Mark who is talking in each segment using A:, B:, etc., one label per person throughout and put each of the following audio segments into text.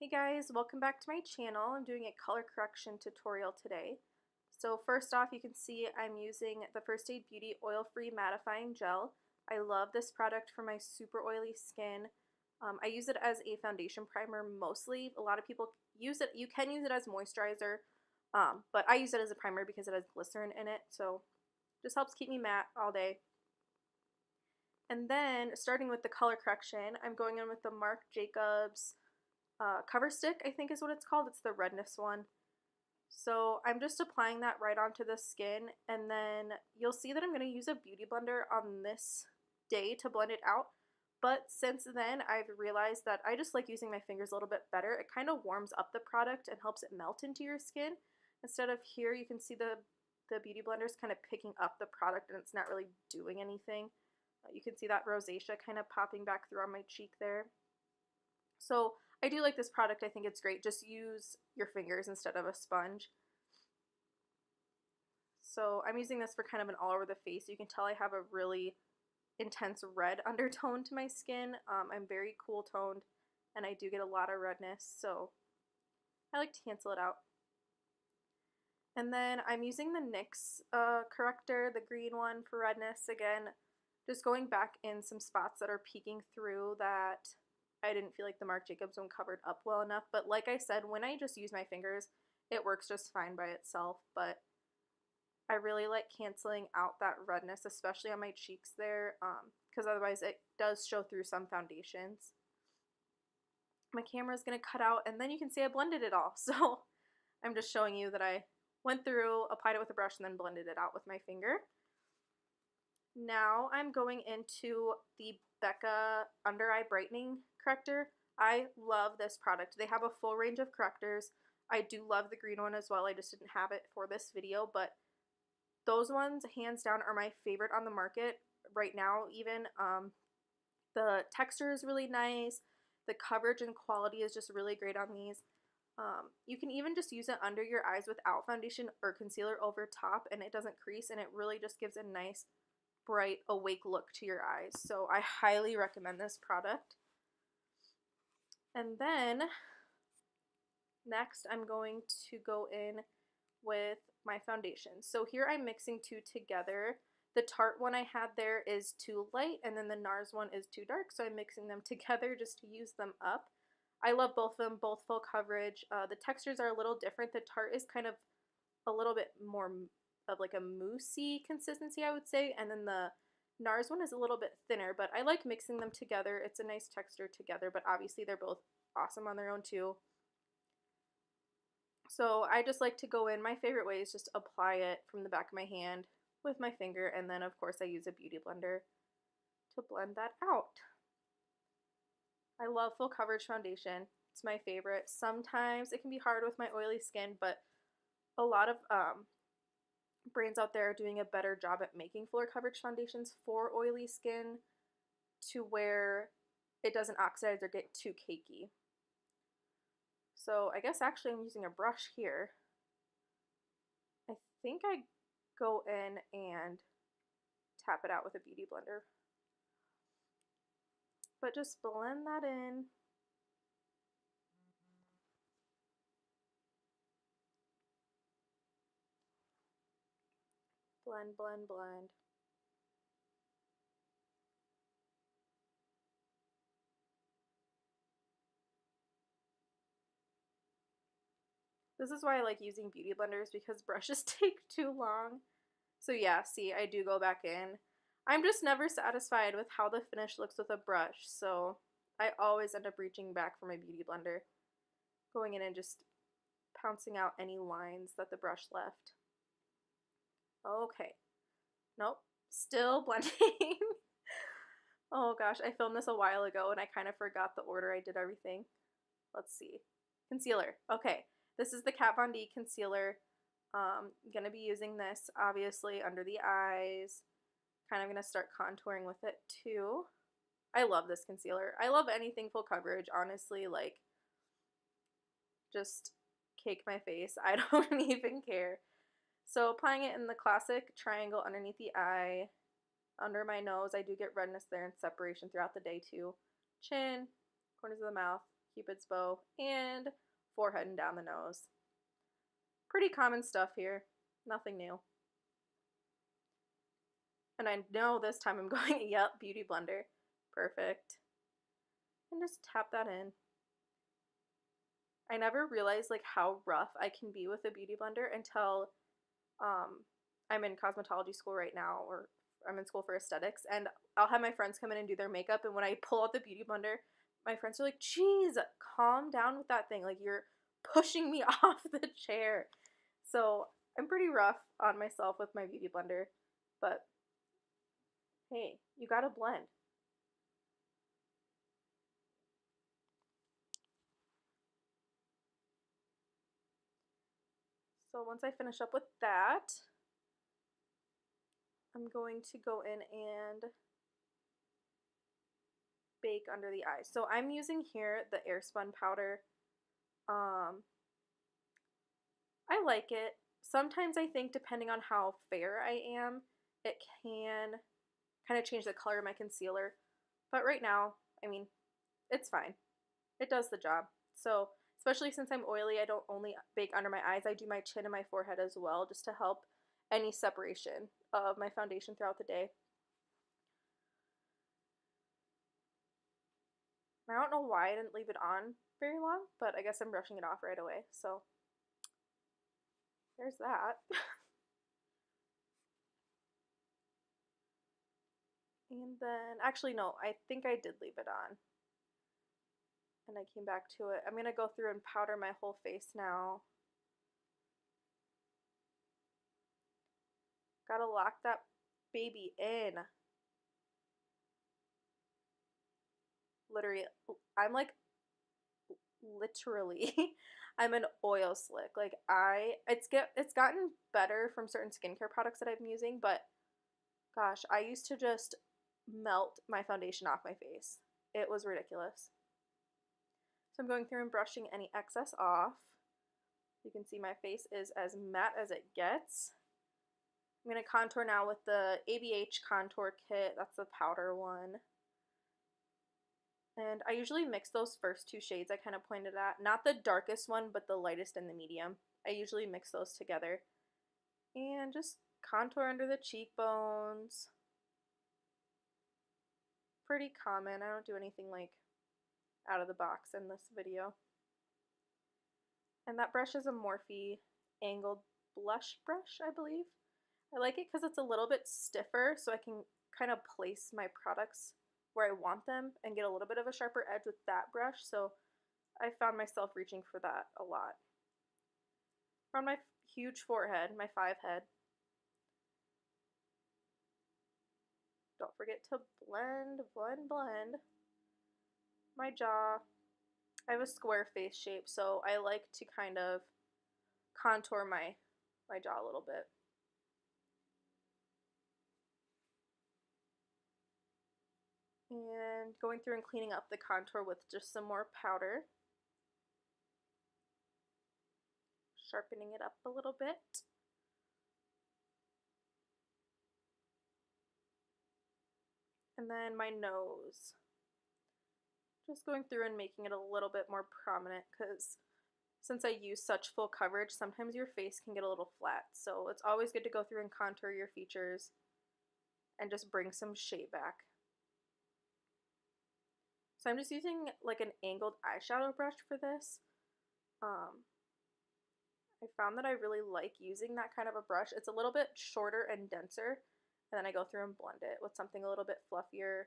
A: Hey guys, welcome back to my channel. I'm doing a color correction tutorial today. So first off, you can see I'm using the First Aid Beauty Oil-Free Mattifying Gel. I love this product for my super oily skin. I use it as a foundation primer mostly. A lot of people use it. You can use it as moisturizer, but I use it as a primer because it has glycerin in it. So just helps keep me matte all day. And then starting with the color correction, I'm going in with the Marc Jacobs cover stick, I think is what it's called. It's the redness one. So I'm just applying that right onto the skin, and then you'll see that I'm going to use a beauty blender on this day to blend it out. But since then, I've realized that I just like using my fingers a little bit better. It kind of warms up the product and helps it melt into your skin. Instead of here, you can see the beauty blender is kind of picking up the product and it's not really doing anything. You can see that rosacea kind of popping back through on my cheek there. So I do like this product. I think it's great. Just use your fingers instead of a sponge. So I'm using this for kind of an all over the face. You can tell I have a really intense red undertone to my skin. I'm very cool toned and I do get a lot of redness, so I like to cancel it out. And then I'm using the NYX corrector, the green one for redness again, just going back in some spots that are peeking through that I didn't feel like the Marc Jacobs one covered up well enough. But like I said, when I just use my fingers, it works just fine by itself. But I really like canceling out that redness, especially on my cheeks there, because otherwise it does show through some foundations. My camera is going to cut out, and then you can see I blended it all. So I'm just showing you that I went through, applied it with a brush, and then blended it out with my finger. Now I'm going into the Becca Under Eye Brightening Corrector. I love this product. They have a full range of correctors. I do love the green one as well. I just didn't have it for this video, but those ones hands down are my favorite on the market right now even. The texture is really nice. The coverage and quality is just really great on these. You can even just use it under your eyes without foundation or concealer over top, and it doesn't crease, and it really just gives a nice bright awake look to your eyes. So I highly recommend this product. And then next I'm going to go in with my foundation. So here I'm mixing two together. The Tarte one I had there is too light, and then the NARS one is too dark, so I'm mixing them together just to use them up. I love both of them, both full coverage. The textures are a little different. The Tarte is kind of a little bit more of like a moussey consistency, I would say, and then the NARS one is a little bit thinner, but I like mixing them together. It's a nice texture together, but obviously they're both awesome on their own too. So I just like to go in. My favorite way is just apply it from the back of my hand with my finger, and then of course I use a beauty blender to blend that out. I love full coverage foundation. It's my favorite. Sometimes it can be hard with my oily skin, but a lot of brands out there are doing a better job at making fuller coverage foundations for oily skin to where it doesn't oxidize or get too cakey. So I guess actually I'm using a brush here. I think I go in and tap it out with a beauty blender. But just blend that in. Blend, blend, blend. This is why I like using beauty blenders, because brushes take too long. So yeah, see, I do go back in. I'm just never satisfied with how the finish looks with a brush, so I always end up reaching back for my beauty blender, going in and just pouncing out any lines that the brush left. Okay. Nope. Still blending. Oh gosh, I filmed this a while ago and I kind of forgot the order I did everything. Let's see. Concealer. Okay. This is the Kat Von D concealer. I'm going to be using this obviously under the eyes. Kind of going to start contouring with it too. I love this concealer. I love anything full coverage, honestly. Like, just cake my face. I don't even care. So applying it in the classic triangle underneath the eye, under my nose. I do get redness there and separation throughout the day too. Chin, corners of the mouth, Cupid's bow, and forehead and down the nose. Pretty common stuff here. Nothing new. And I know this time I'm going, yep, Beauty Blender. Perfect. And just tap that in. I never realized like how rough I can be with a Beauty Blender until I'm in cosmetology school right now, or I'm in school for aesthetics, and I'll have my friends come in and do their makeup, and when I pull out the Beauty Blender, my friends are like, geez, calm down with that thing. Like, you're pushing me off the chair. So I'm pretty rough on myself with my Beauty Blender, but hey, you gotta blend. So once I finish up with that, I'm going to go in and bake under the eyes. So I'm using here the Airspun powder. I like it. Sometimes I think depending on how fair I am, it can kind of change the color of my concealer. But right now, I mean, it's fine. It does the job. So especially since I'm oily, I don't only bake under my eyes, I do my chin and my forehead as well, just to help any separation of my foundation throughout the day. I don't know why I didn't leave it on very long, but I guess I'm brushing it off right away. So there's that. And then, actually no, I think I did leave it on. And I came back to it. I'm going to go through and powder my whole face now. Gotta lock that baby in. Literally, I'm like, literally, I'm an oil slick. Like it's gotten better from certain skincare products that I'm using, but gosh, I used to just melt my foundation off my face. It was ridiculous. So I'm going through and brushing any excess off. You can see my face is as matte as it gets. I'm going to contour now with the ABH contour kit. That's the powder one. And I usually mix those first two shades I kind of pointed at. Not the darkest one, but the lightest and the medium. I usually mix those together. And just contour under the cheekbones. Pretty common. I don't do anything like out of the box in this video. And that brush is a Morphe angled blush brush, I believe. I like it because it's a little bit stiffer, so I can kind of place my products where I want them and get a little bit of a sharper edge with that brush, so I found myself reaching for that a lot. On my huge forehead, my 5 head. Don't forget to blend, blend, blend. My jaw. I have a square face shape, so I like to kind of contour my jaw a little bit. And going through and cleaning up the contour with just some more powder. Sharpening it up a little bit. And then my nose. Just going through and making it a little bit more prominent, because since I use such full coverage, sometimes your face can get a little flat. So it's always good to go through and contour your features and just bring some shape back. So I'm just using like an angled eyeshadow brush for this. I found that I really like using that kind of a brush. It's a little bit shorter and denser, and then I go through and blend it with something a little bit fluffier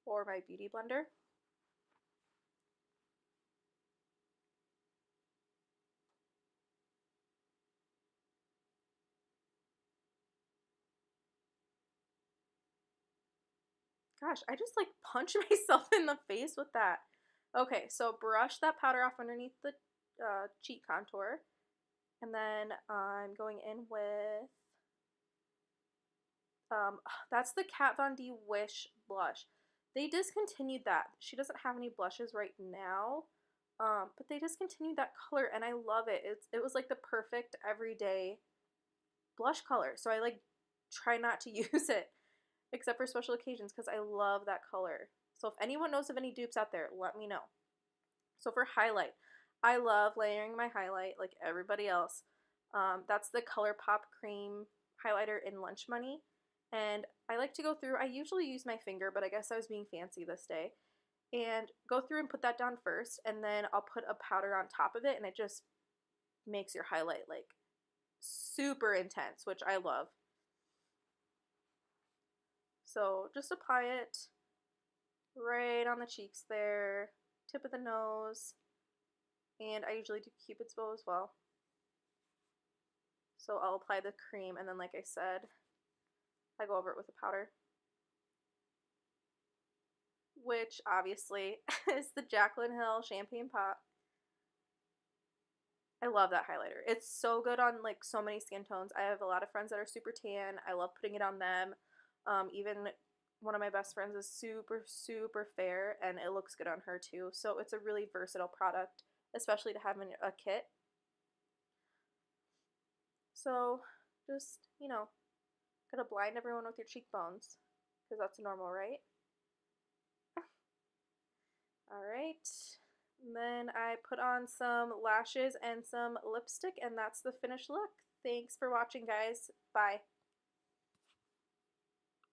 A: or my Beauty Blender. Gosh, I just like punch myself in the face with that. Okay, so brush that powder off underneath the cheek contour. And then I'm going in with, that's the Kat Von D Wish blush. They discontinued that. She doesn't have any blushes right now, but they discontinued that color, and I love it. It was like the perfect everyday blush color, so I like try not to use it except for special occasions because I love that color. So if anyone knows of any dupes out there, let me know. So for highlight, I love layering my highlight like everybody else. That's the ColourPop Cream highlighter in Lunch Money. And I like to go through, I usually use my finger, but I guess I was being fancy this day. And go through and put that down first, and then I'll put a powder on top of it, and it just makes your highlight like super intense, which I love. So just apply it right on the cheeks there, tip of the nose, and I usually do Cupid's bow as well. So I'll apply the cream, and then like I said, I go over it with a powder, which obviously is the Jaclyn Hill Champagne Pop. I love that highlighter. It's so good on like so many skin tones. I have a lot of friends that are super tan. I love putting it on them. Even one of my best friends is super, super fair, and it looks good on her too. So it's a really versatile product, especially to have in a kit. So just, gotta blind everyone with your cheekbones, because that's normal, right? Alright. Then I put on some lashes and some lipstick, and that's the finished look. Thanks for watching, guys. Bye.